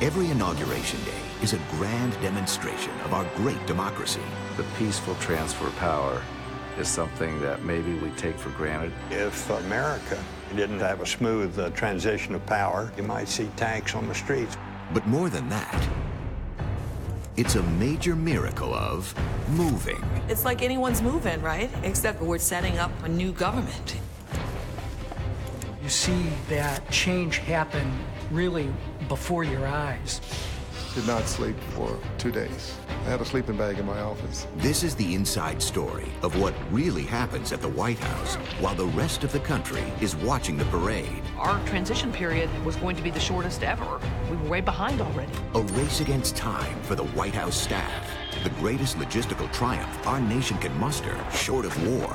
Every inauguration day is a grand demonstration of our great democracy. The peaceful transfer of power is something that maybe we take for granted. If America didn't have a smooth transition of power, you might see tanks on the streets. But more than that, it's a major miracle of moving. It's like anyone's moving, right? Except we're setting up a new government. You see that change happen really before your eyes. Did not sleep for 2 days. I had a sleeping bag in my office. This is the inside story of what really happens at the White House while the rest of the country is watching the parade. Our transition period was going to be the shortest ever. We were way behind already. A race against time for the White House staff. The greatest logistical triumph our nation can muster, short of war.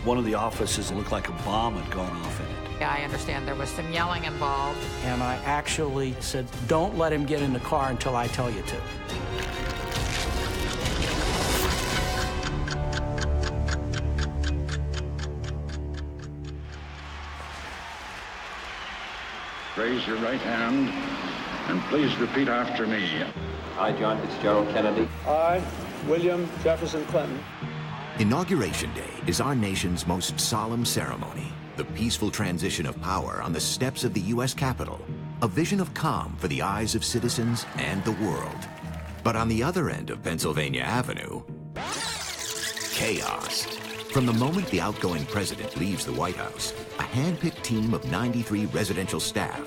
One of the offices looked like a bomb had gone off in it. Yeah, I understand there was some yelling involved. And I actually said, don't let him get in the car until I tell you to. Raise your right hand and please repeat after me. I, John Fitzgerald Kennedy. I, William Jefferson Clinton. Inauguration Day is our nation's most solemn ceremony. The peaceful transition of power on the steps of the U.S. Capitol. A vision of calm for the eyes of citizens and the world. But on the other end of Pennsylvania Avenue, chaos. From the moment the outgoing president leaves the White House, a hand-picked team of 93 residential staff,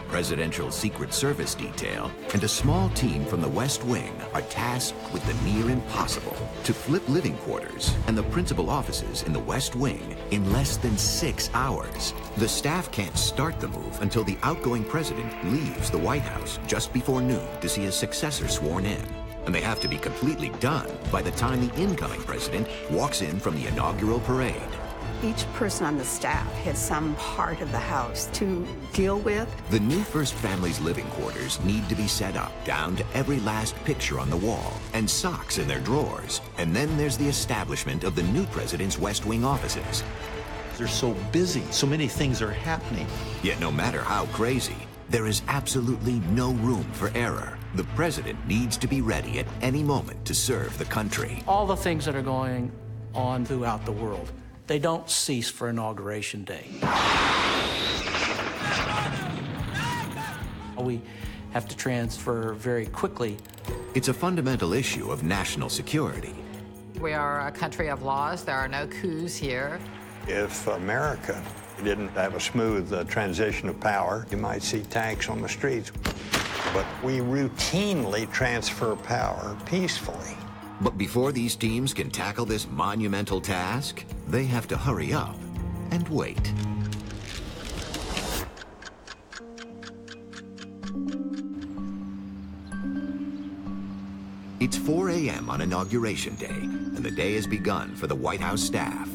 Presidential Secret Service detail, and a small team from the West Wing are tasked with the near impossible to flip living quarters and the principal offices in the West Wing in less than 6 hours. The staff can't start the move until the outgoing president leaves the White House just before noon to see his successor sworn in. And they have to be completely done by the time the incoming president walks in from the inaugural parade. Each person on the staff has some part of the house to deal with. The new First Family's living quarters need to be set up down to every last picture on the wall and socks in their drawers. And then there's the establishment of the new president's West Wing offices. They're so busy, so many things are happening. Yet no matter how crazy, there is absolutely no room for error. The president needs to be ready at any moment to serve the country. All the things that are going on throughout the world, they don't cease for Inauguration Day. We have to transfer very quickly. It's a fundamental issue of national security. We are a country of laws. There are no coups here. If America didn't have a smooth transition of power, you might see tanks on the streets. But we routinely transfer power peacefully. But before these teams can tackle this monumental task, they have to hurry up and wait. It's 4 a.m. on Inauguration Day, and the day has begun for the White House staff.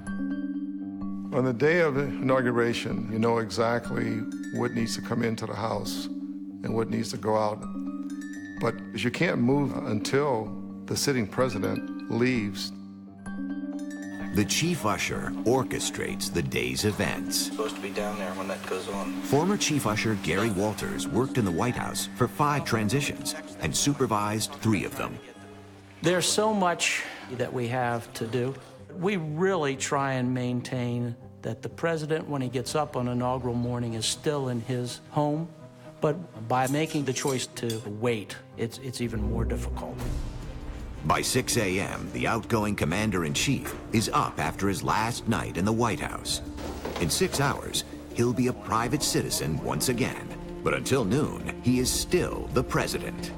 On the day of inauguration, you know exactly what needs to come into the house and what needs to go out. But you can't move until the sitting president leaves. The chief usher orchestrates the day's events. Supposed to be down there when that goes on. Former chief usher Gary Walters worked in the White House for 5 transitions and supervised 3 of them. There's so much that we have to do. We really try and maintain that the president, when he gets up on inaugural morning, is still in his home. But by making the choice to wait, it's even more difficult. By 6 a.m., the outgoing commander-in-chief is up after his last night in the White House. In 6 hours, he'll be a private citizen once again. But until noon, he is still the president.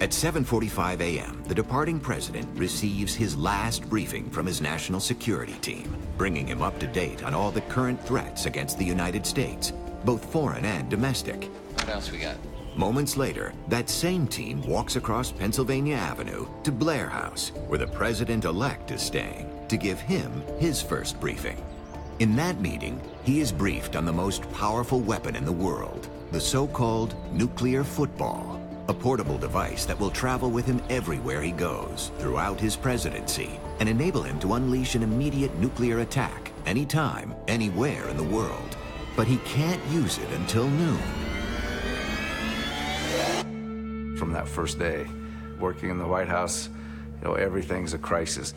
At 7:45 a.m., the departing president receives his last briefing from his national security team, bringing him up to date on all the current threats against the United States, both foreign and domestic. What else we got? Moments later, that same team walks across Pennsylvania Avenue to Blair House, where the president-elect is staying, to give him his first briefing. In that meeting, he is briefed on the most powerful weapon in the world, the so-called nuclear football, a portable device that will travel with him everywhere he goes throughout his presidency and enable him to unleash an immediate nuclear attack anytime, anywhere in the world. But he can't use it until noon. From that first day, working in the White House, everything's a crisis.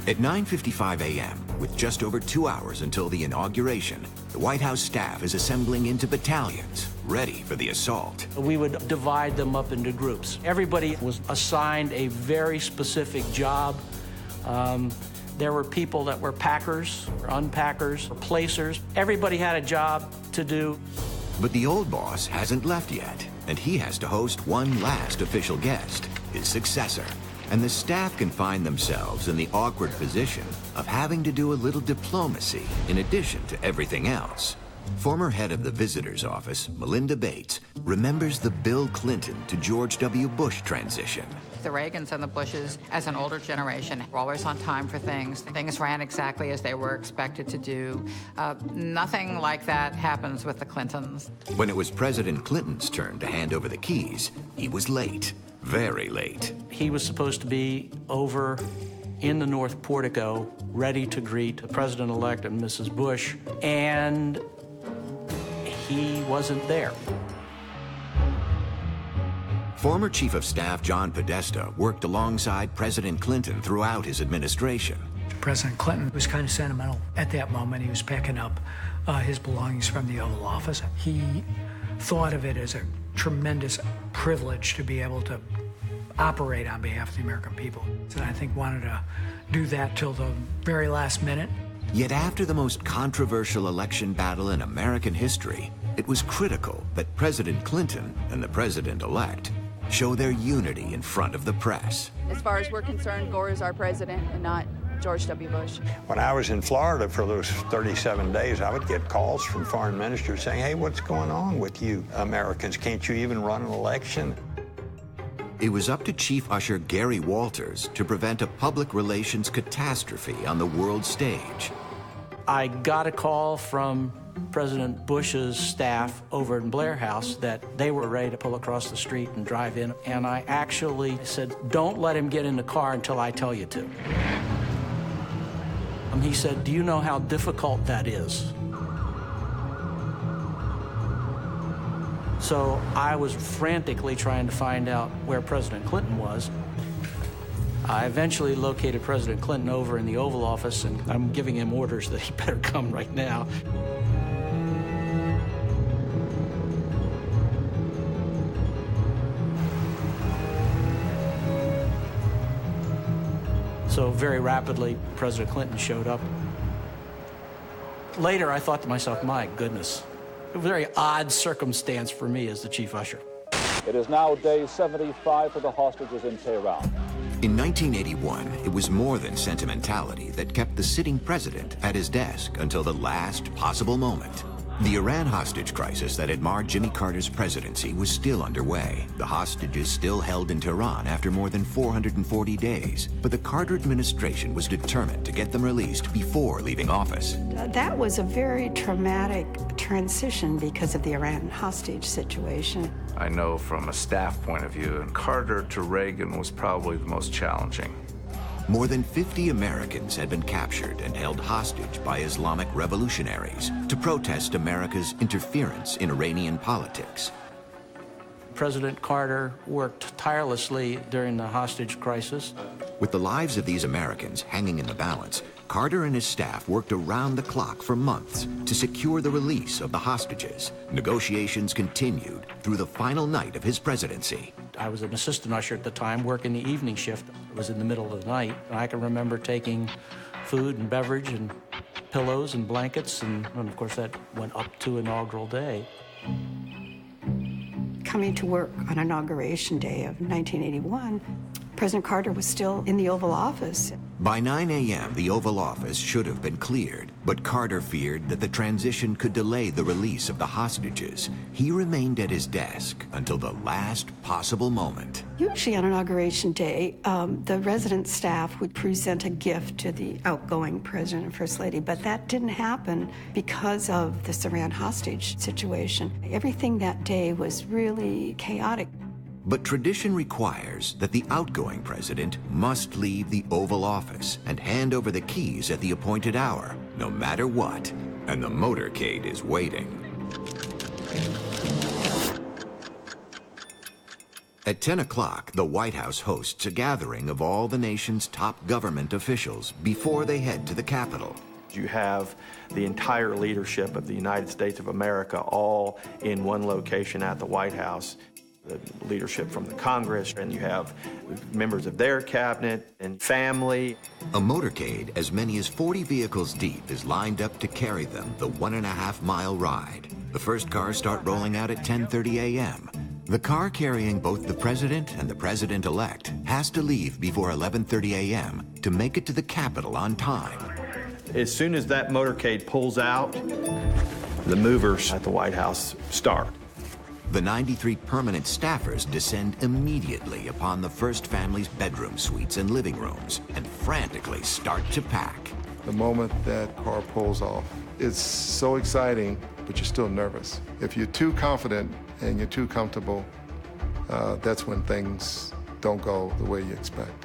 At 9:55 a.m., with just over 2 hours until the inauguration, the White House staff is assembling into battalions, ready for the assault. We would divide them up into groups. Everybody was assigned a very specific job. There were people that were packers, or unpackers, or placers. Everybody had a job to do. But the old boss hasn't left yet, and he has to host one last official guest, his successor. And the staff can find themselves in the awkward position of having to do a little diplomacy in addition to everything else. Former head of the visitor's office, Melinda Bates, remembers the Bill Clinton to George W. Bush transition. The Reagans and the Bushes, as an older generation, were always on time for things. Things ran exactly as they were expected to do. Nothing like that happens with the Clintons. When it was President Clinton's turn to hand over the keys, he was late, very late. He was supposed to be over in the North Portico, ready to greet the President-elect and Mrs. Bush, and he wasn't there. Former Chief of Staff John Podesta worked alongside President Clinton throughout his administration. President Clinton was kind of sentimental at that moment. He was packing up his belongings from the Oval Office. He thought of it as a tremendous privilege to be able to operate on behalf of the American people. And I think wanted to do that till the very last minute. Yet after the most controversial election battle in American history, it was critical that President Clinton and the president-elect show their unity in front of the press. As far as we're concerned, Gore is our president and not George W. Bush. When I was in Florida for those 37 days, I would get calls from foreign ministers saying, hey, what's going on with you Americans? Can't you even run an election? It was up to Chief Usher Gary Walters to prevent a public relations catastrophe on the world stage. I got a call from President Bush's staff over in Blair House that they were ready to pull across the street and drive in, and I actually said, don't let him get in the car until I tell you to. And he said, do you know how difficult that is? So I was frantically trying to find out where President Clinton was. I eventually located President Clinton over in the Oval Office, and I'm giving him orders that he better come right now. So very rapidly, President Clinton showed up. Later, I thought to myself, my goodness, a very odd circumstance for me as the chief usher. It is now day 75 for the hostages in Tehran. In 1981, it was more than sentimentality that kept the sitting president at his desk until the last possible moment. The Iran hostage crisis that had marred Jimmy Carter's presidency was still underway. The hostages still held in Tehran after more than 440 days, but the Carter administration was determined to get them released before leaving office. That was a very traumatic transition because of the Iran hostage situation. I know from a staff point of view, Carter to Reagan was probably the most challenging. More than 50 Americans had been captured and held hostage by Islamic revolutionaries to protest America's interference in Iranian politics. President Carter worked tirelessly during the hostage crisis. With the lives of these Americans hanging in the balance, Carter and his staff worked around the clock for months to secure the release of the hostages. Negotiations continued through the final night of his presidency. I was an assistant usher at the time, working the evening shift. It was in the middle of the night. And I can remember taking food and beverage and pillows and blankets, and of course that went up to inaugural day. Coming to work on Inauguration Day of 1981, President Carter was still in the Oval Office. By 9 a.m., the Oval Office should have been cleared, but Carter feared that the transition could delay the release of the hostages. He remained at his desk until the last possible moment. Usually on Inauguration Day, the resident staff would present a gift to the outgoing President and First Lady, but that didn't happen because of this Iran hostage situation. Everything that day was really chaotic. But tradition requires that the outgoing president must leave the Oval Office and hand over the keys at the appointed hour, no matter what. And the motorcade is waiting. At 10 o'clock, the White House hosts a gathering of all the nation's top government officials before they head to the Capitol. You have the entire leadership of the United States of America all in one location at the White House. The leadership from the Congress, and you have members of their cabinet and family. A motorcade as many as 40 vehicles deep is lined up to carry them the 1.5-mile ride. The first cars start rolling out at 10:30 a.m. The car carrying both the president and the president-elect has to leave before 11:30 a.m. to make it to the Capitol on time. As soon as that motorcade pulls out, the movers at the White House start. The 93 permanent staffers descend immediately upon the first family's bedroom suites and living rooms and frantically start to pack. The moment that car pulls off, it's so exciting, but you're still nervous. If you're too confident and you're too comfortable, that's when things don't go the way you expect.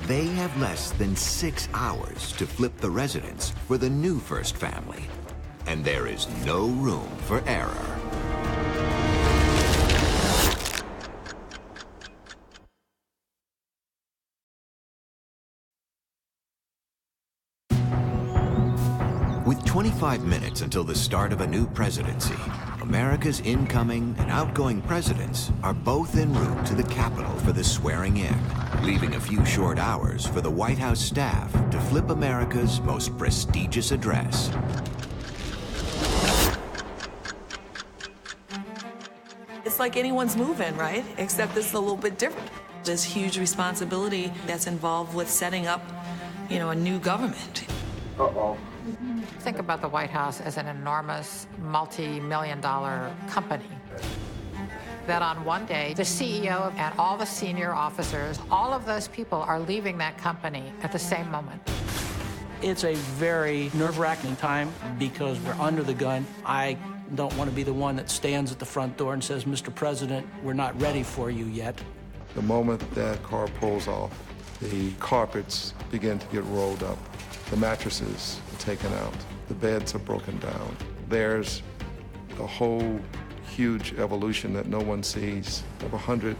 They have less than 6 hours to flip the residence for the new first family, and there is no room for error. With 25 minutes until the start of a new presidency, America's incoming and outgoing presidents are both en route to the Capitol for the swearing-in, leaving a few short hours for the White House staff to flip America's most prestigious address. It's like anyone's move-in, right? Except this is a little bit different. There's huge responsibility that's involved with setting up, a new government. Uh-oh. Think about the White House as an enormous multi-million-dollar company. That on one day, the CEO and all the senior officers, all of those people are leaving that company at the same moment. It's a very nerve-wracking time because we're under the gun. I don't want to be the one that stands at the front door and says, Mr. President, we're not ready for you yet. The moment that car pulls off, the carpets begin to get rolled up. The mattresses are taken out. The beds are broken down. There's a whole huge evolution that no one sees of 100+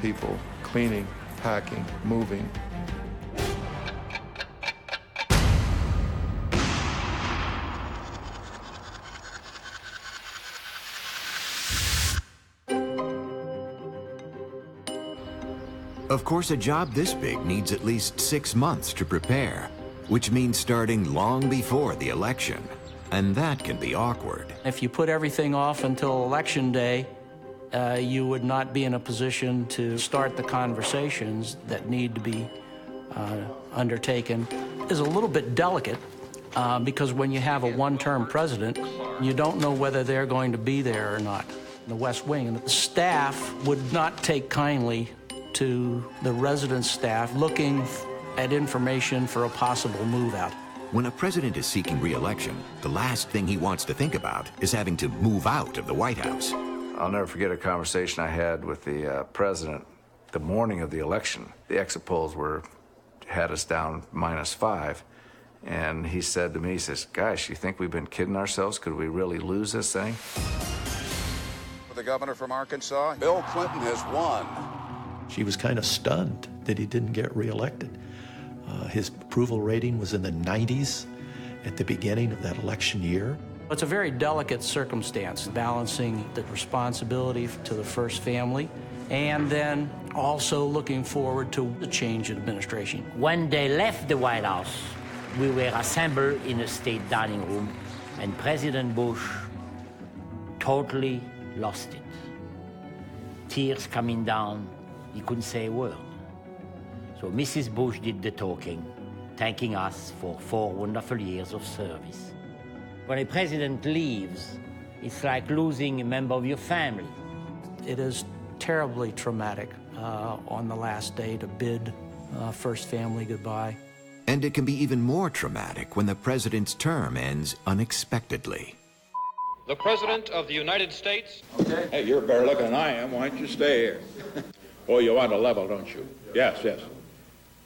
people cleaning, packing, moving. Of course, a job this big needs at least 6 months to prepare, which means starting long before the election. And that can be awkward. If you put everything off until Election Day, you would not be in a position to start the conversations that need to be undertaken. Is a little bit delicate because when you have a one-term president, you don't know whether they're going to be there or not. The West Wing and the staff would not take kindly to the resident staff looking at information for a possible move out. When a president is seeking re-election, the last thing he wants to think about is having to move out of the White House. I'll never forget a conversation I had with the president the morning of the election. The exit polls had us down -5. And he said to me, he says, gosh, you think we've been kidding ourselves? Could we really lose this thing? The governor from Arkansas, Bill Clinton has won. She was kind of stunned that he didn't get reelected. His approval rating was in the 90s at the beginning of that election year. It's a very delicate circumstance, balancing the responsibility to the first family and then also looking forward to the change in administration. When they left the White House, we were assembled in a state dining room, and President Bush totally lost it. Tears coming down, he couldn't say a word. So Mrs. Bush did the talking, thanking us for 4 wonderful years of service. When a president leaves, it's like losing a member of your family. It is terribly traumatic on the last day to bid first family goodbye. And it can be even more traumatic when the president's term ends unexpectedly. The President of the United States. Okay. Hey, you're better looking than I am. Why don't you stay here? Oh, you want a level, don't you? Yes, yes.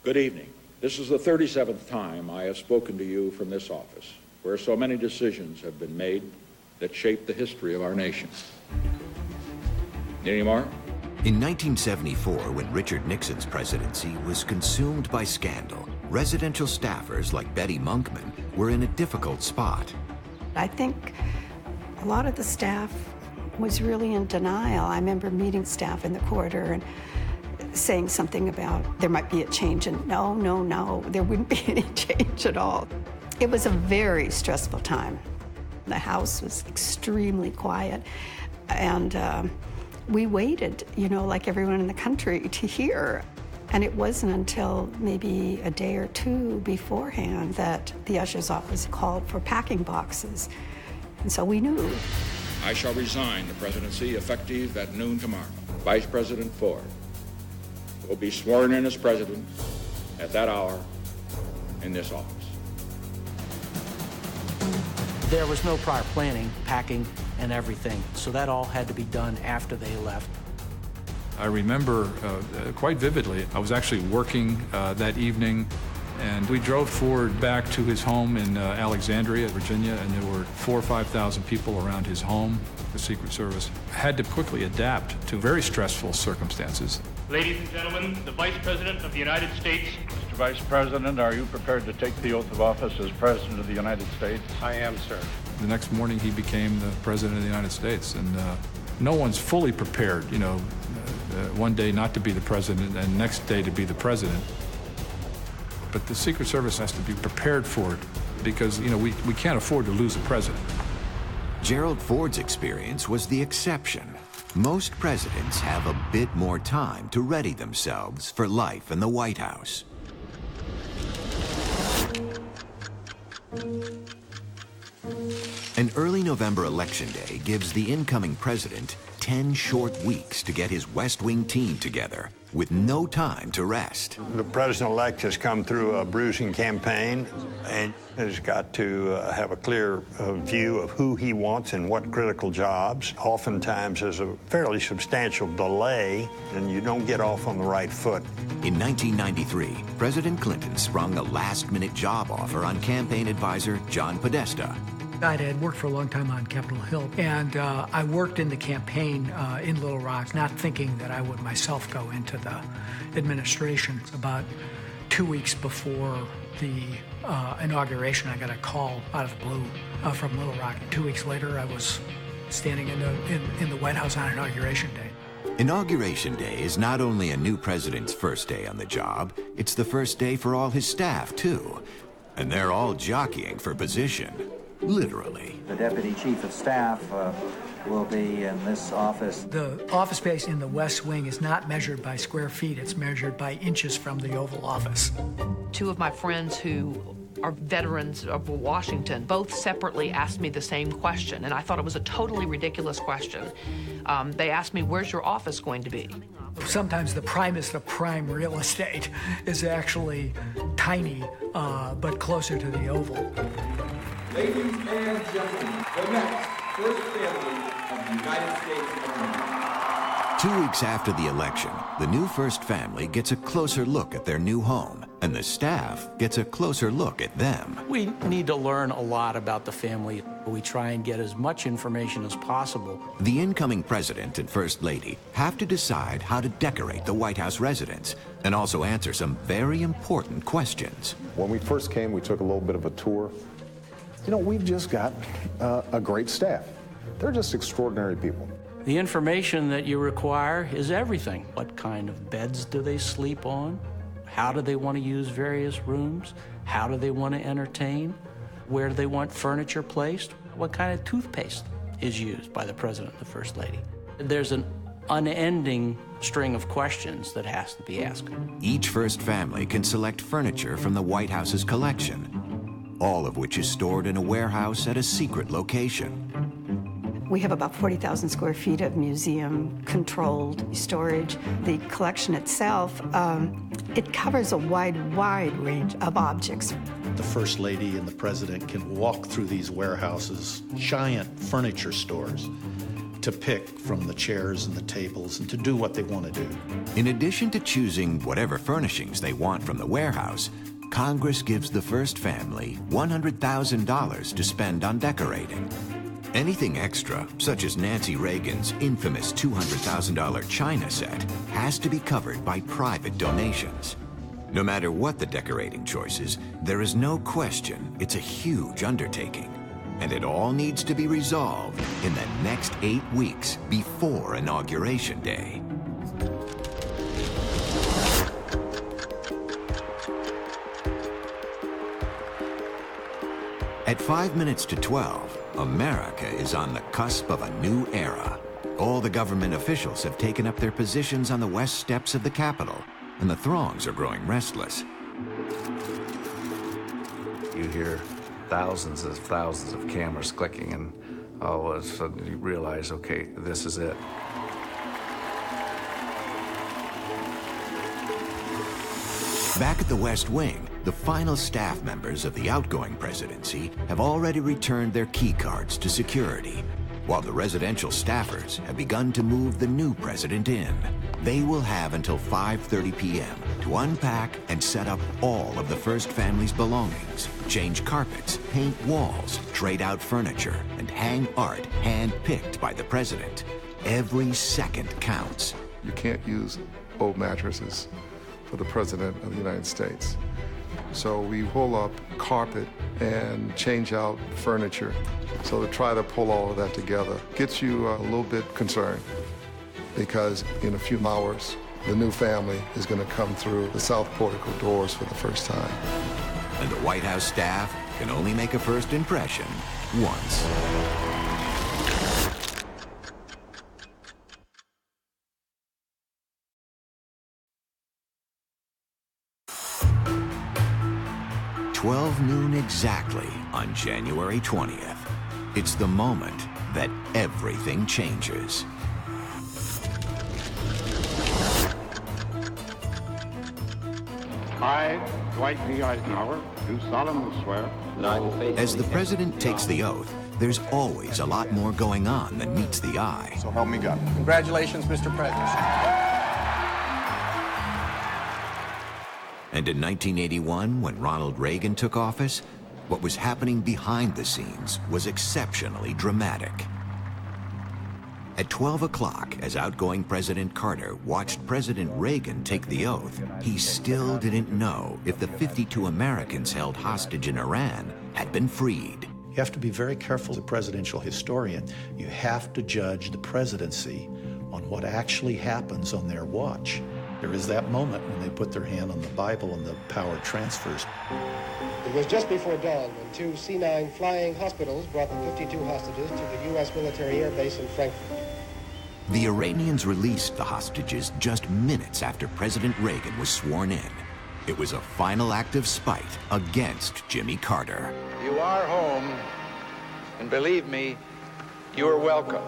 Good evening. This is the 37th time I have spoken to you from this office, where so many decisions have been made that shape the history of our nation. Any more? In 1974, when Richard Nixon's presidency was consumed by scandal, residential staffers like Betty Monkman were in a difficult spot. I think a lot of the staff was really in denial. I remember meeting staff in the corridor and saying something about there might be a change, and no, there wouldn't be any change at all. It was a very stressful time. The house was extremely quiet, and we waited, like everyone in the country, to hear. And it wasn't until maybe a day or two beforehand that the usher's office called for packing boxes. And so we knew. I shall resign the presidency effective at noon tomorrow. Vice President Ford will be sworn in as president at that hour in this office. There was no prior planning, packing, and everything, so that all had to be done after they left. I remember quite vividly, I was actually working that evening, and we drove Ford back to his home in Alexandria, Virginia, and there were 4,000 or 5,000 people around his home. The Secret Service had to quickly adapt to very stressful circumstances. Ladies and gentlemen, the Vice President of the United States. Mr. Vice President, are you prepared to take the oath of office as President of the United States? I am, sir. The next morning, he became the President of the United States, and no one's fully prepared, one day not to be the President and next day to be the President. But the Secret Service has to be prepared for it because, we can't afford to lose a president. Gerald Ford's experience was the exception. Most presidents have a bit more time to ready themselves for life in the White House. An early November election day gives the incoming president 10 short weeks to get his West Wing team together, with no time to rest. The president-elect has come through a bruising campaign and has got to have a clear view of who he wants and what critical jobs. Oftentimes there's a fairly substantial delay and you don't get off on the right foot. In 1993, President Clinton sprung a last-minute job offer on campaign advisor John Podesta. I had worked for a long time on Capitol Hill, and I worked in the campaign in Little Rock, not thinking that I would myself go into the administration. About 2 weeks before the inauguration, I got a call out of the blue from Little Rock. 2 weeks later, I was standing in the White House on Inauguration Day. Inauguration Day is not only a new president's first day on the job, it's the first day for all his staff, too. And they're all jockeying for position. Literally. The Deputy Chief of Staff will be in this office. The office space in the West Wing is not measured by square feet, it's measured by inches from the Oval Office. Two of my friends who are veterans of Washington both separately asked me the same question, and I thought it was a totally ridiculous question. They asked me, where's your office going to be? Sometimes the primest of prime real estate is actually tiny, but closer to the Oval. Ladies and gentlemen, the next First Family of the United States of America. 2 weeks after the election, the new First Family gets a closer look at their new home, and the staff gets a closer look at them. We need to learn a lot about the family. We try and get as much information as possible. The incoming president and First Lady have to decide how to decorate the White House residence and also answer some very important questions. When we first came, we took a little bit of a tour. We've just got a great staff. They're just extraordinary people. The information that you require is everything. What kind of beds do they sleep on? How do they want to use various rooms? How do they want to entertain? Where do they want furniture placed? What kind of toothpaste is used by the President and the First Lady? There's an unending string of questions that has to be asked. Each First Family can select furniture from the White House's collection, all of which is stored in a warehouse at a secret location. We have about 40,000 square feet of museum-controlled storage. The collection itself, it covers a wide range of objects. The First Lady and the President can walk through these warehouses, giant furniture stores, to pick from the chairs and the tables and to do what they want to do. In addition to choosing whatever furnishings they want from the warehouse, Congress gives the first family $100,000 to spend on decorating. Anything extra, such as Nancy Reagan's infamous $200,000 China set, has to be covered by private donations. No matter what the decorating choices, there is no question it's a huge undertaking. And it all needs to be resolved in the next 8 weeks before Inauguration Day. At 5 minutes to 12, America is on the cusp of a new era. All the government officials have taken up their positions on the west steps of the Capitol, and the throngs are growing restless. You hear thousands of cameras clicking, and all of a sudden you realize, okay, this is it. Back at the West Wing, the final staff members of the outgoing presidency have already returned their key cards to security, while the residential staffers have begun to move the new president in. They will have until 5:30 p.m. to unpack and set up all of the first family's belongings, change carpets, paint walls, trade out furniture, and hang art hand-picked by the president. Every second counts. You can't use old mattresses for the President of the United States. So we pull up carpet and change out furniture. So to try to pull all of that together gets you a little bit concerned, because in a few hours, the new family is going to come through the south portico doors for the first time. And the White House staff can only make a first impression once. Noon exactly on January 20th. It's the moment that everything changes. I, Dwight D. Eisenhower, do solemnly swear that I will faithfully. As the president takes the oath, there's always a lot more going on than meets the eye. So help me God. Congratulations, Mr. President. And in 1981, when Ronald Reagan took office, what was happening behind the scenes was exceptionally dramatic. At 12 o'clock, as outgoing President Carter watched President Reagan take the oath, he still didn't know if the 52 Americans held hostage in Iran had been freed. You have to be very careful as a presidential historian. You have to judge the presidency on what actually happens on their watch. There is that moment when they put their hand on the Bible and the power transfers. It was just before dawn when two C-9 flying hospitals brought the 52 hostages to the U.S. military air base in Frankfurt. The Iranians released the hostages just minutes after President Reagan was sworn in. It was a final act of spite against Jimmy Carter. You are home, and believe me, you are welcome.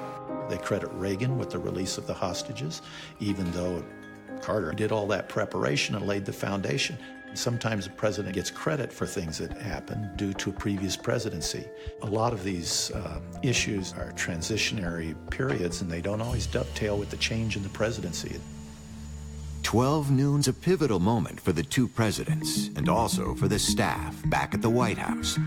They credit Reagan with the release of the hostages, even though Carter did all that preparation and laid the foundation. Sometimes the president gets credit for things that happened due to a previous presidency. A lot of these issues are transitionary periods, and they don't always dovetail with the change in the presidency. 12 noon's a pivotal moment for the two presidents, and also for the staff back at the White House.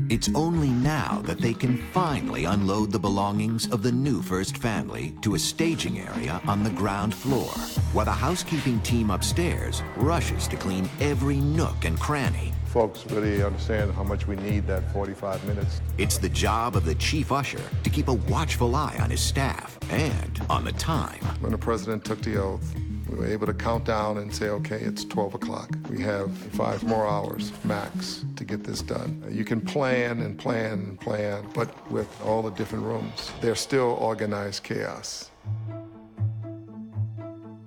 It's only now that they can finally unload the belongings of the new first family to a staging area on the ground floor, while the housekeeping team upstairs rushes to clean every nook and cranny. Folks really understand how much we need that 45 minutes. It's the job of the chief usher to keep a watchful eye on his staff and on the time. When the president took the oath, we were able to count down and say, okay, it's 12 o'clock. We have 5 more hours max to get this done. You can plan and plan and plan, but with all the different rooms, there's still organized chaos.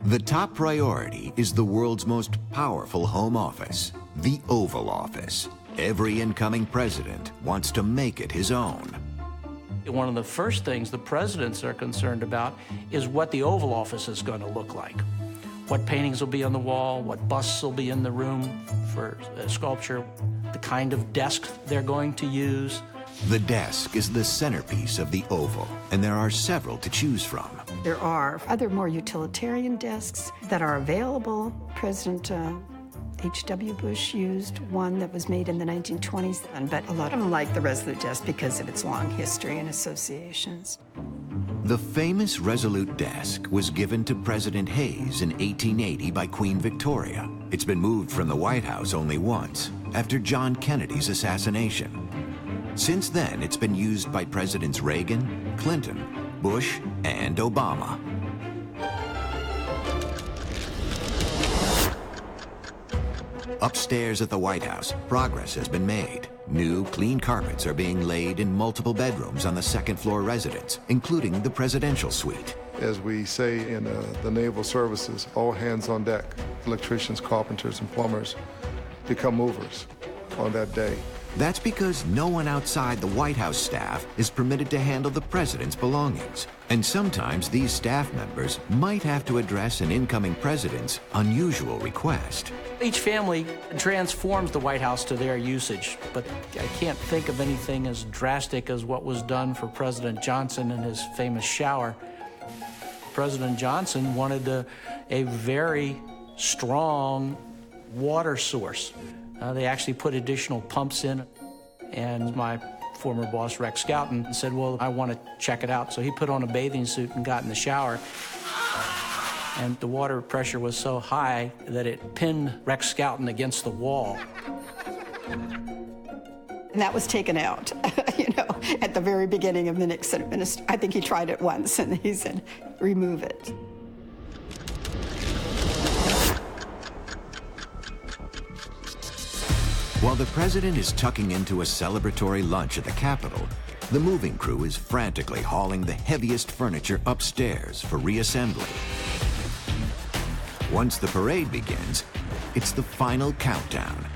The top priority is the world's most powerful home office, the Oval Office. Every incoming president wants to make it his own. One of the first things the presidents are concerned about is what the Oval Office is going to look like. What paintings will be on the wall, what busts will be in the room for sculpture, the kind of desk they're going to use. The desk is the centerpiece of the Oval, and there are several to choose from. There are other more utilitarian desks that are available. President H.W. Bush used one that was made in the 1920s, but a lot of them like the Resolute desk because of its long history and associations. The famous Resolute desk was given to President Hayes in 1880 by Queen Victoria. It's been moved from the White House only once, after John Kennedy's assassination. Since then, it's been used by Presidents Reagan, Clinton, Bush, and Obama. Upstairs at the White House, progress has been made. New, clean carpets are being laid in multiple bedrooms on the second-floor residence, including the presidential suite. As we say in the naval services, all hands on deck. Electricians, carpenters, and plumbers become movers on that day. That's because no one outside the White House staff is permitted to handle the president's belongings. And sometimes these staff members might have to address an incoming president's unusual request. Each family transforms the White House to their usage, but I can't think of anything as drastic as what was done for President Johnson in his famous shower. President Johnson wanted a very strong water source. They actually put additional pumps in, and my former boss, Rex Scouten, said, well, I want to check it out. So he put on a bathing suit and got in the shower, and the water pressure was so high that it pinned Rex Scouten against the wall. And that was taken out, at the very beginning of the Nixon administration. I think he tried it once, and he said, remove it. While the president is tucking into a celebratory lunch at the Capitol, the moving crew is frantically hauling the heaviest furniture upstairs for reassembly. Once the parade begins, it's the final countdown.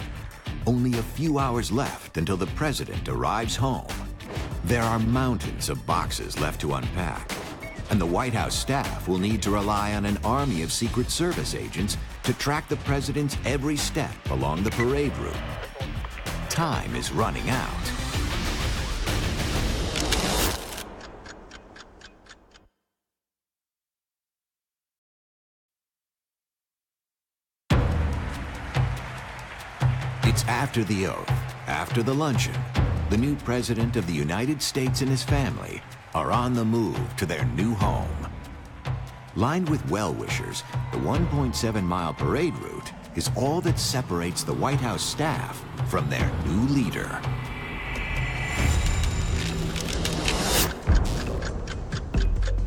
Only a few hours left until the president arrives home. There are mountains of boxes left to unpack, and the White House staff will need to rely on an army of Secret Service agents to track the president's every step along the parade route. Time is running out. It's after the oath, after the luncheon. The new president of the United States and his family are on the move to their new home. Lined with well-wishers, the 1.7-mile parade route is all that separates the White House staff from their new leader.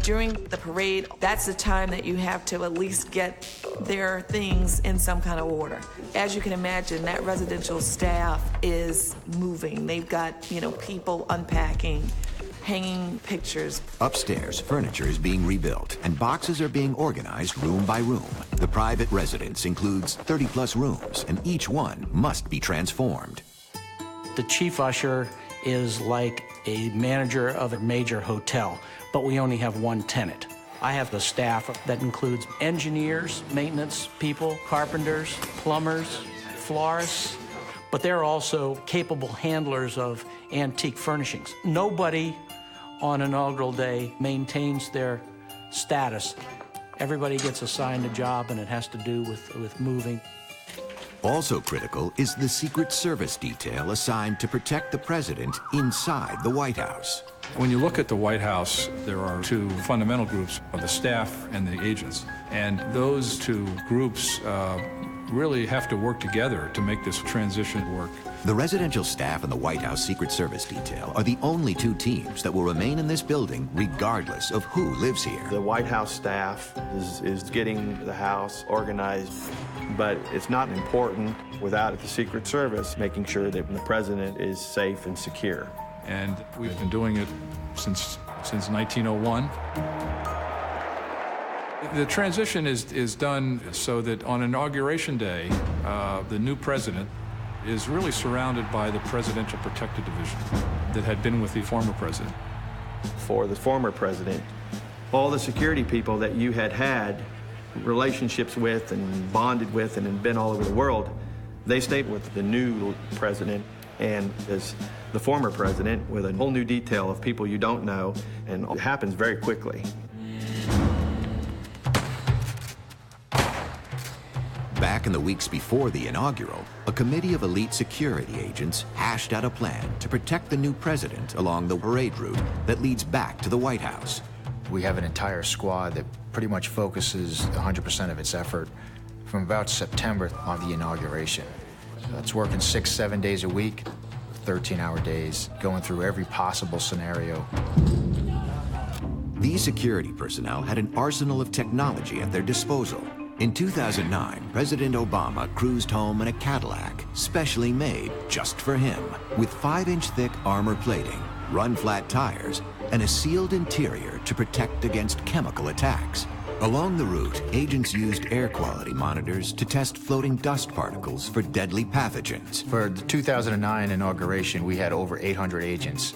During the parade, that's the time that you have to at least get their things in some kind of order. As you can imagine, that residential staff is moving. They've got, people unpacking, hanging pictures. Upstairs, furniture is being rebuilt, and boxes are being organized room by room. The private residence includes 30-plus rooms, and each one must be transformed. The chief usher is like a manager of a major hotel, but we only have one tenant. I have the staff that includes engineers, maintenance people, carpenters, plumbers, florists, but they're also capable handlers of antique furnishings. Nobody on inaugural day maintains their status. Everybody gets assigned a job, and it has to do with moving. Also critical is the Secret Service detail assigned to protect the president inside the White House. When you look at the White House, there are two fundamental groups, the staff and the agents. And those two groups really have to work together to make this transition work. The residential staff and the White House Secret Service detail are the only two teams that will remain in this building regardless of who lives here. The White House staff is getting the house organized, but it's not important without the Secret Service making sure that the president is safe and secure. And we've been doing it since 1901. The transition is done so that on Inauguration Day, the new president is really surrounded by the Presidential Protective Division that had been with the former president. for the former president. All the security people that you had relationships with and bonded with and had been all over the world, they stayed with the new president and as the former president with a whole new detail of people you don't know, and it happens very quickly. Back in the weeks before the inaugural, a committee of elite security agents hashed out a plan to protect the new president along the parade route that leads back to the White House. We have an entire squad that pretty much focuses 100% of its effort from about September on the inauguration. It's working 6-7 days a week, 13-hour days, going through every possible scenario. These security personnel had an arsenal of technology at their disposal. In 2009, President Obama cruised home in a Cadillac, specially made just for him, with 5-inch thick armor plating, run-flat tires, and a sealed interior to protect against chemical attacks. Along the route, agents used air quality monitors to test floating dust particles for deadly pathogens. For the 2009 inauguration, we had over 800 agents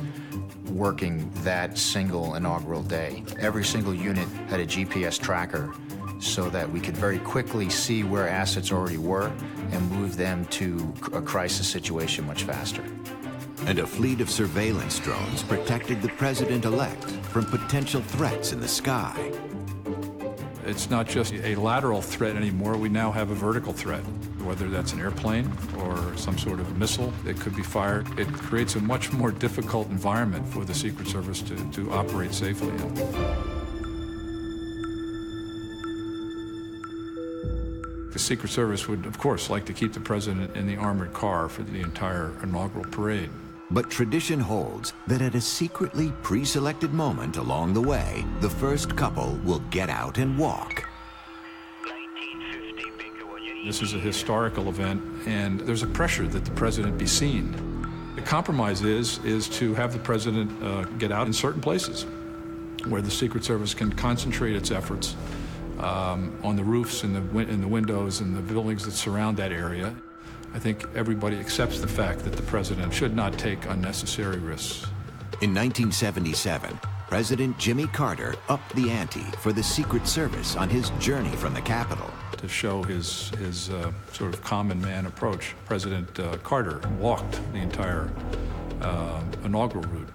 working that single inaugural day. Every single unit had a GPS tracker so that we could very quickly see where assets already were and move them to a crisis situation much faster. And a fleet of surveillance drones protected the president-elect from potential threats in the sky. It's not just a lateral threat anymore. We now have a vertical threat, whether that's an airplane or some sort of missile that could be fired. It creates a much more difficult environment for the Secret Service to operate safely in. The Secret Service would, of course, like to keep the president in the armored car for the entire inaugural parade. But tradition holds that at a secretly pre-selected moment along the way, the first couple will get out and walk. This is a historical event, and there's a pressure that the president be seen. The compromise is to have the president get out in certain places where the Secret Service can concentrate its efforts on the roofs and the windows and the buildings that surround that area. I think everybody accepts the fact that the president should not take unnecessary risks. In 1977, President Jimmy Carter upped the ante for the Secret Service on his journey from the Capitol. To show his sort of common man approach, President Carter walked the entire inaugural route.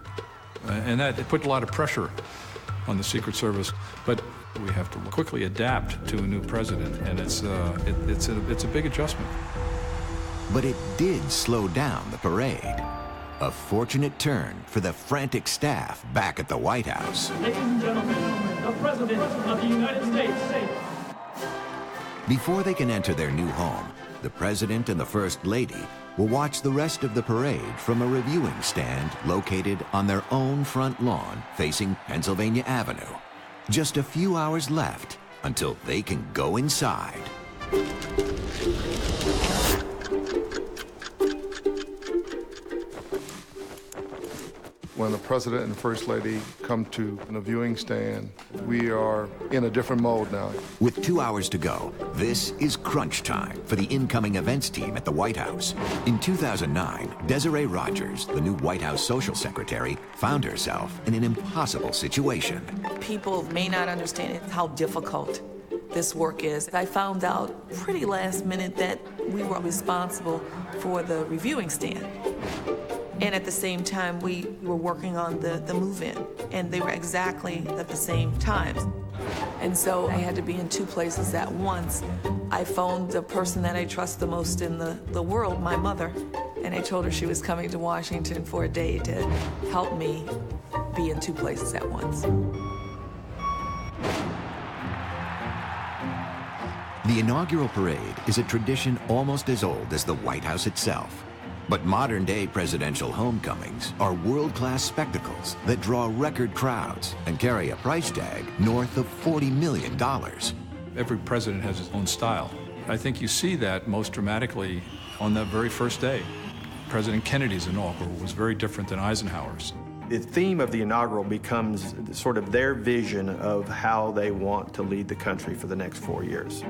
And that it put a lot of pressure on the Secret Service, but we have to quickly adapt to a new president, and it's a big adjustment. But it did slow down the parade. A fortunate turn for the frantic staff back at the White House. Ladies and gentlemen, the President of the United States. Before they can enter their new home, the President and the First Lady will watch the rest of the parade from a reviewing stand located on their own front lawn facing Pennsylvania Avenue. Just a few hours left until they can go inside. When the President and the First Lady come to the viewing stand, we are in a different mode now. With 2 hours to go, this is crunch time for the incoming events team at the White House. In 2009, Desiree Rogers, the new White House social secretary, found herself in an impossible situation. People may not understand how difficult this work is. I found out pretty last minute that we were responsible for the reviewing stand. And at the same time, we were working on the move-in, and they were exactly at the same times. And so I had to be in two places at once. I phoned the person that I trust the most in the world, my mother, and I told her she was coming to Washington for a day to help me be in two places at once. The inaugural parade is a tradition almost as old as the White House itself. But modern-day presidential homecomings are world-class spectacles that draw record crowds and carry a price tag north of $40 million. Every president has his own style. I think you see that most dramatically on that very first day. President Kennedy's inaugural was very different than Eisenhower's. The theme of the inaugural becomes sort of their vision of how they want to lead the country for the next 4 years.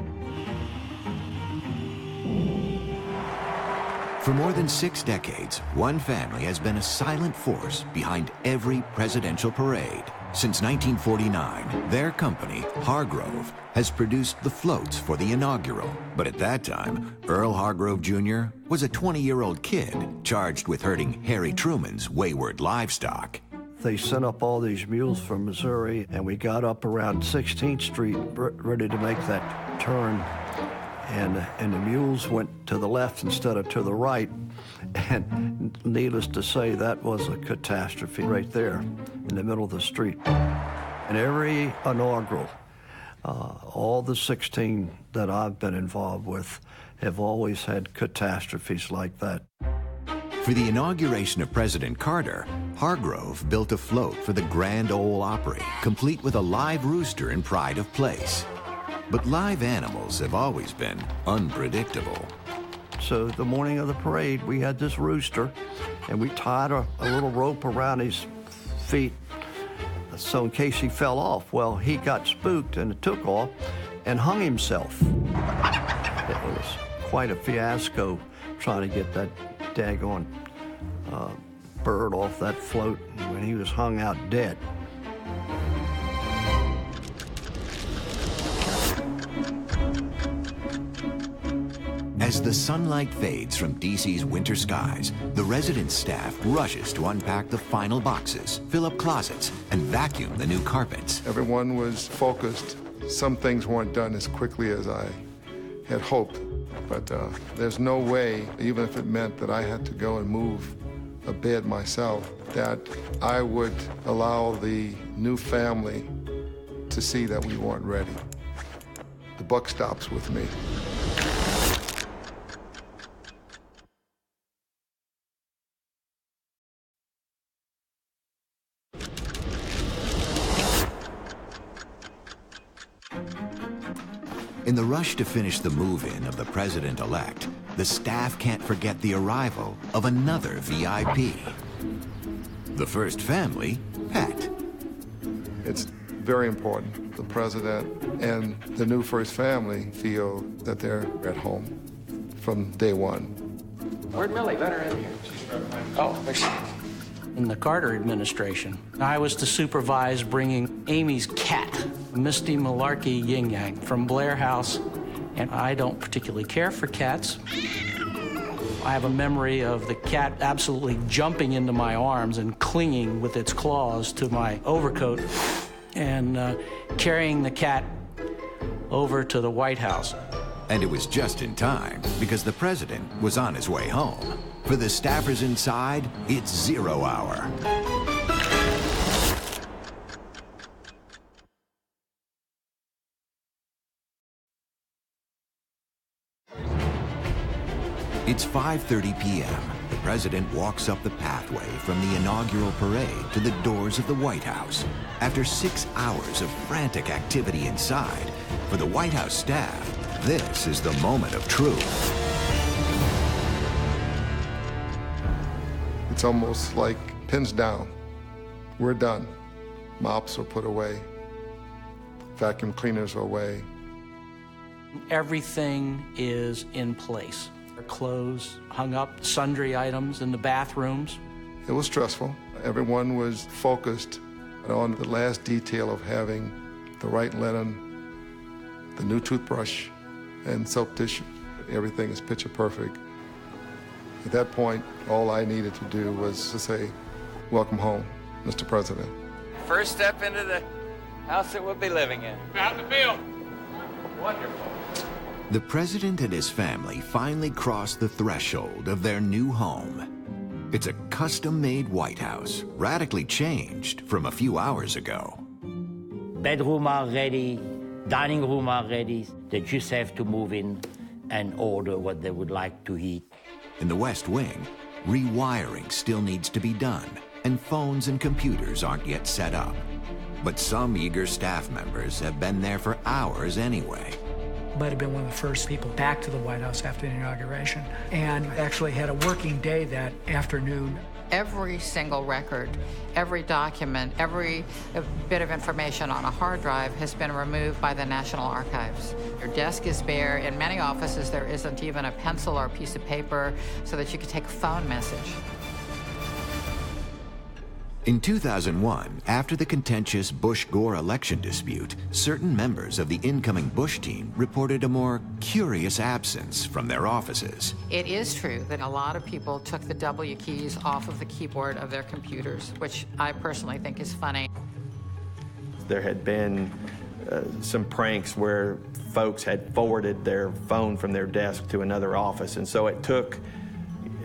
For more than 6 decades, one family has been a silent force behind every presidential parade. Since 1949, their company, Hargrove, has produced the floats for the inaugural. But at that time, Earl Hargrove Jr. was a 20-year-old kid charged with herding Harry Truman's wayward livestock. They sent up all these mules from Missouri, and we got up around 16th Street, ready to make that turn. And the mules went to the left instead of to the right. And needless to say, that was a catastrophe right there in the middle of the street. And every inaugural, all the 16 that I've been involved with have always had catastrophes like that. For the inauguration of President Carter, Hargrove built a float for the Grand Ole Opry, complete with a live rooster in pride of place. But live animals have always been unpredictable. So the morning of the parade, we had this rooster, and we tied a little rope around his feet so in case he fell off. Well, he got spooked and took off and hung himself. It was quite a fiasco trying to get that daggone bird off that float when he was hung out dead. As the sunlight fades from D.C.'s winter skies, the residence staff rushes to unpack the final boxes, fill up closets, and vacuum the new carpets. Everyone was focused. Some things weren't done as quickly as I had hoped, but there's no way, even if it meant that I had to go and move a bed myself, that I would allow the new family to see that we weren't ready. The buck stops with me. In the rush to finish the move-in of the president-elect, the staff can't forget the arrival of another VIP. The first family, Pat. It's very important. The president and the new first family feel that they're at home from day one. Where'd Millie? Let her in here. Oh, there she is. In the Carter administration, I was to supervise bringing Amy's cat, Misty Malarkey Yin Yang, from Blair House, and I don't particularly care for cats. I have a memory of the cat absolutely jumping into my arms and clinging with its claws to my overcoat and carrying the cat over to the White House. And it was just in time, because the president was on his way home. For the staffers inside, it's 0 hour. It's 5:30 p.m. The president walks up the pathway from the inaugural parade to the doors of the White House. After 6 hours of frantic activity inside, for the White House staff, this is the moment of truth. It's almost like pins down. We're done. Mops are put away. Vacuum cleaners are away. Everything is in place. Our clothes hung up, sundry items in the bathrooms. It was stressful. Everyone was focused on the last detail of having the right linen, the new toothbrush, and soap tissue. Everything is picture perfect. At that point, all I needed to do was to say, welcome home, Mr. President. First step into the house that we'll be living in. Out the field. Wonderful. The president and his family finally crossed the threshold of their new home. It's a custom-made White House, radically changed from a few hours ago. Bedroom are ready, dining room are ready. They just have to move in and order what they would like to eat. In the West Wing, rewiring still needs to be done, and phones and computers aren't yet set up. But some eager staff members have been there for hours anyway. Might have been one of the first people back to the White House after the inauguration, and actually had a working day that afternoon. Every single record, every document, every bit of information on a hard drive has been removed by the National Archives. Your desk is bare. In many offices, there isn't even a pencil or a piece of paper so that you could take a phone message. In 2001, after the contentious Bush-Gore election dispute, certain members of the incoming Bush team reported a more curious absence from their offices. It is true that a lot of people took the W keys off of the keyboard of their computers, which I personally think is funny. There had been some pranks where folks had forwarded their phone from their desk to another office, and so it took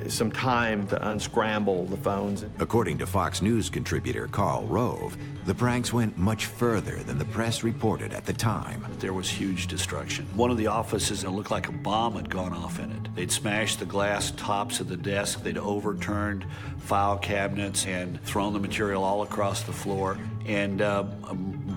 some time to unscramble the phones. According to Fox News contributor Karl Rove, the pranks went much further than the press reported at the time. There was huge destruction. One of the offices, it looked like a bomb had gone off in it. They'd smashed the glass tops of the desk, they'd overturned file cabinets and thrown the material all across the floor, and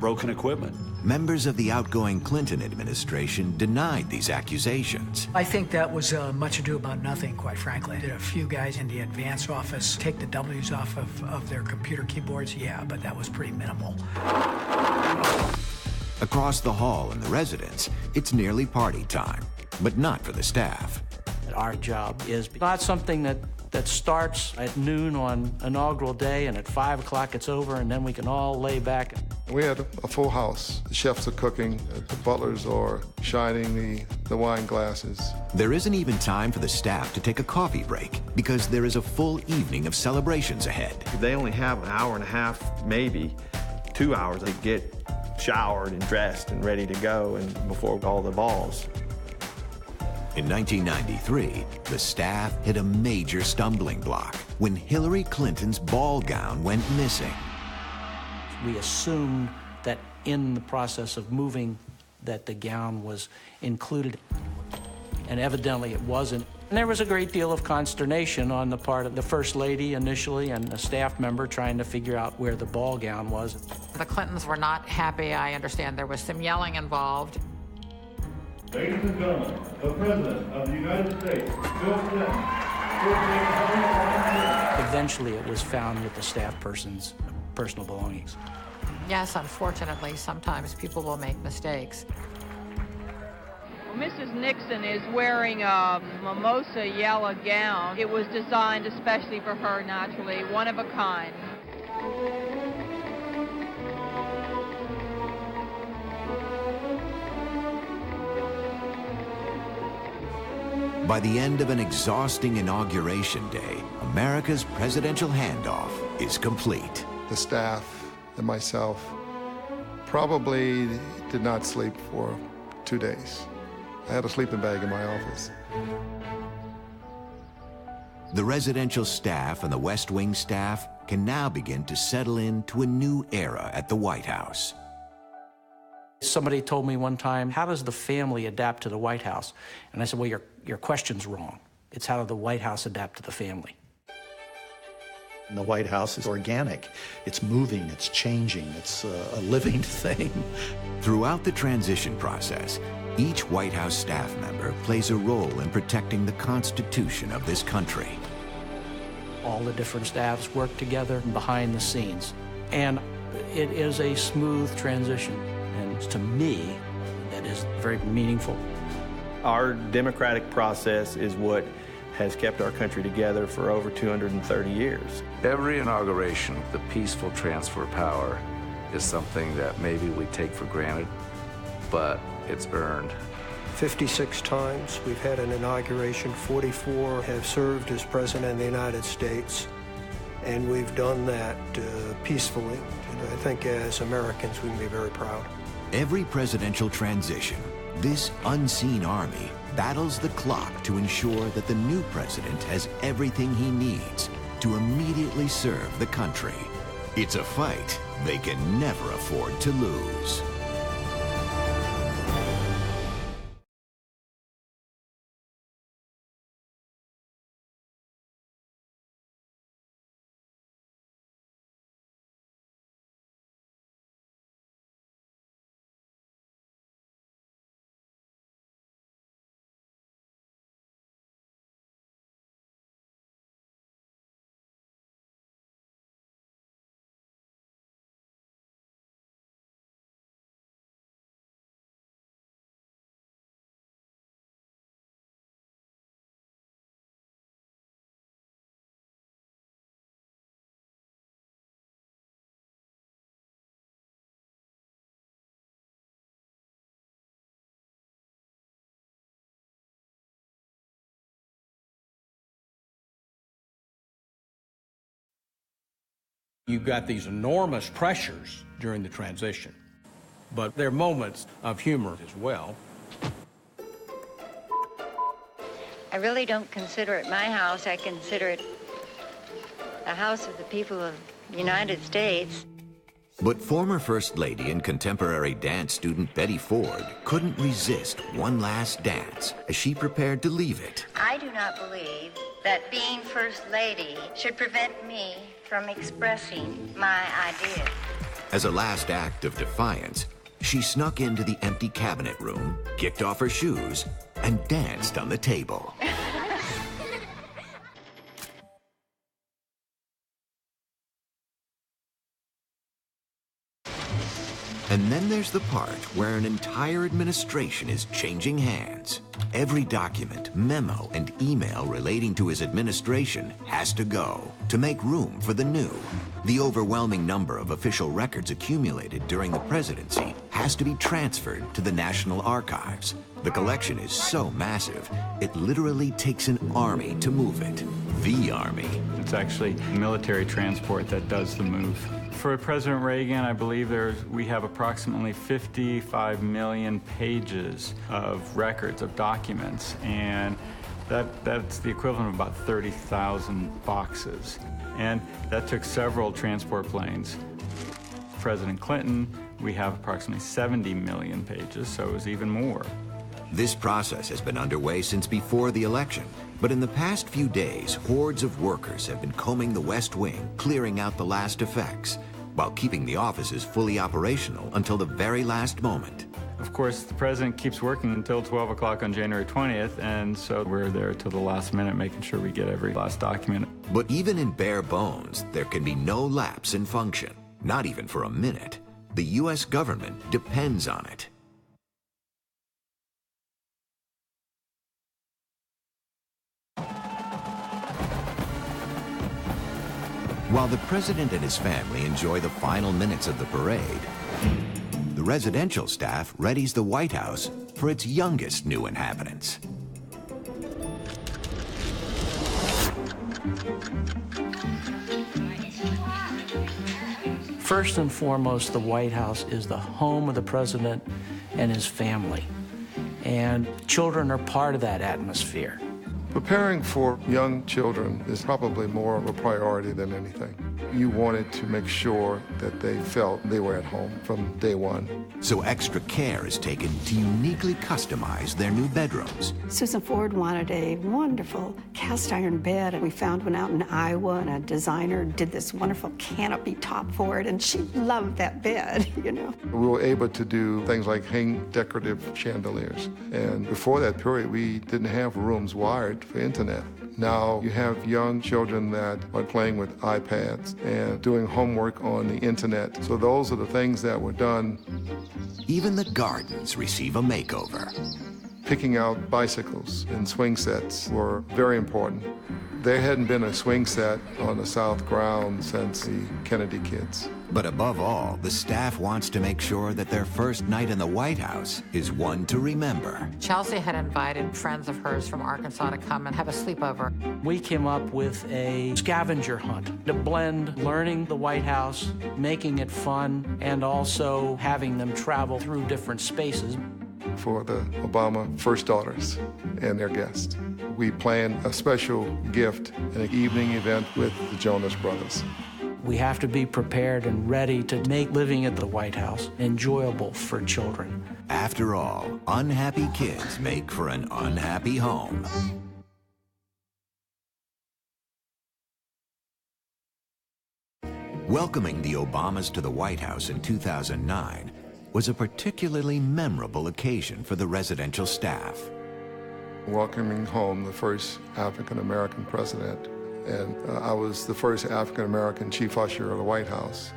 broken equipment. Members of the outgoing Clinton administration denied these accusations. I think that was much ado about nothing, quite frankly. Did a few guys in the advance office take the W's off of their computer keyboards? Yeah, but that was pretty minimal. Across the hall in the residence, it's nearly party time, but not for the staff. Our job is not something that starts at noon on inaugural day and at 5 o'clock it's over and then we can all lay back. We had a full house. The chefs are cooking, the butlers are shining the wine glasses. There isn't even time for the staff to take a coffee break because there is a full evening of celebrations ahead. They only have an hour and a half, maybe 2 hours. They get showered and dressed and ready to go and before all the balls. In 1993, the staff hit a major stumbling block when Hillary Clinton's ball gown went missing. We assumed that in the process of moving that the gown was included, and evidently it wasn't. And there was a great deal of consternation on the part of the First Lady initially and a staff member trying to figure out where the ball gown was. The Clintons were not happy. I understand there was some yelling involved. Ladies and gentlemen, the President of the United States, Bill Clinton. Eventually, it was found with the staff person's personal belongings. Yes, unfortunately, sometimes people will make mistakes. Well, Mrs. Nixon is wearing a mimosa yellow gown. It was designed especially for her, naturally, one of a kind. By the end of an exhausting inauguration day, America's presidential handoff is complete. The staff and myself probably did not sleep for 2 days. I had a sleeping bag in my office. The residential staff and the West Wing staff can now begin to settle into a new era at the White House. Somebody told me one time, how does the family adapt to the White House? And I said, well, your question's wrong. It's how does the White House adapt to the family? And the White House is organic. It's moving, it's changing, it's a living thing. Throughout the transition process, each White House staff member plays a role in protecting the Constitution of this country. All the different staffs work together behind the scenes. And it is a smooth transition. And to me, that is very meaningful. Our democratic process is what has kept our country together for over 230 years. Every inauguration, the peaceful transfer of power is something that maybe we take for granted, but it's earned. 56 times we've had an inauguration, 44 have served as President of the United States, and we've done that peacefully. And I think as Americans, we can be very proud. Every presidential transition, this unseen army battles the clock to ensure that the new president has everything he needs to immediately serve the country. It's a fight they can never afford to lose. You've got these enormous pressures during the transition, but there are moments of humor as well. I really don't consider it my house. I consider it a house of the people of the United States. But former First Lady and contemporary dance student Betty Ford couldn't resist one last dance as she prepared to leave it. I do not believe that being First Lady should prevent me from expressing my ideas. As a last act of defiance, she snuck into the empty cabinet room, kicked off her shoes, and danced on the table. And then there's the part where an entire administration is changing hands. Every document, memo, and email relating to his administration has to go to make room for the new. The overwhelming number of official records accumulated during the presidency has to be transferred to the National Archives. The collection is so massive, it literally takes an army to move it. The Army. It's actually military transport that does the move. For President Reagan, I believe we have approximately 55 million pages of records, of documents, and that's the equivalent of about 30,000 boxes. And that took several transport planes. President Clinton, we have approximately 70 million pages, so it was even more. This process has been underway since before the election, but in the past few days, hordes of workers have been combing the West Wing, clearing out the last effects, while keeping the offices fully operational until the very last moment. Of course, the president keeps working until 12 o'clock on January 20th, and so we're there till the last minute making sure we get every last document. But even in bare bones, there can be no lapse in function, not even for a minute. The U.S. government depends on it. While the president and his family enjoy the final minutes of the parade, the residential staff readies the White House for its youngest new inhabitants. First and foremost, the White House is the home of the president and his family. And children are part of that atmosphere. Preparing for young children is probably more of a priority than anything. You wanted to make sure that they felt they were at home from day one. So extra care is taken to uniquely customize their new bedrooms. Susan Ford wanted a wonderful cast iron bed, and we found one out in Iowa, and a designer did this wonderful canopy top for it, and she loved that bed, you know. We were able to do things like hang decorative chandeliers. And before that period, we didn't have rooms wired for internet. Now you have young children that are playing with iPads and doing homework on the internet. So those are the things that were done. Even the gardens receive a makeover. Picking out bicycles and swing sets were very important. There hadn't been a swing set on the South ground since the Kennedy kids. But above all, the staff wants to make sure that their first night in the White House is one to remember. Chelsea had invited friends of hers from Arkansas to come and have a sleepover. We came up with a scavenger hunt to blend learning the White House, making it fun, and also having them travel through different spaces. For the Obama first daughters and their guests, we planned a special gift, an evening event with the Jonas Brothers. We have to be prepared and ready to make living at the White House enjoyable for children. After all, unhappy kids make for an unhappy home. Welcoming the Obamas to the White House in 2009 was a particularly memorable occasion for the residential staff. Welcoming home the first African-American president, and I was the first African-American chief usher of the White House,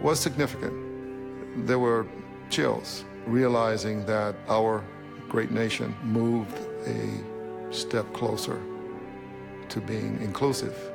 was significant. There were chills, realizing that our great nation moved a step closer to being inclusive.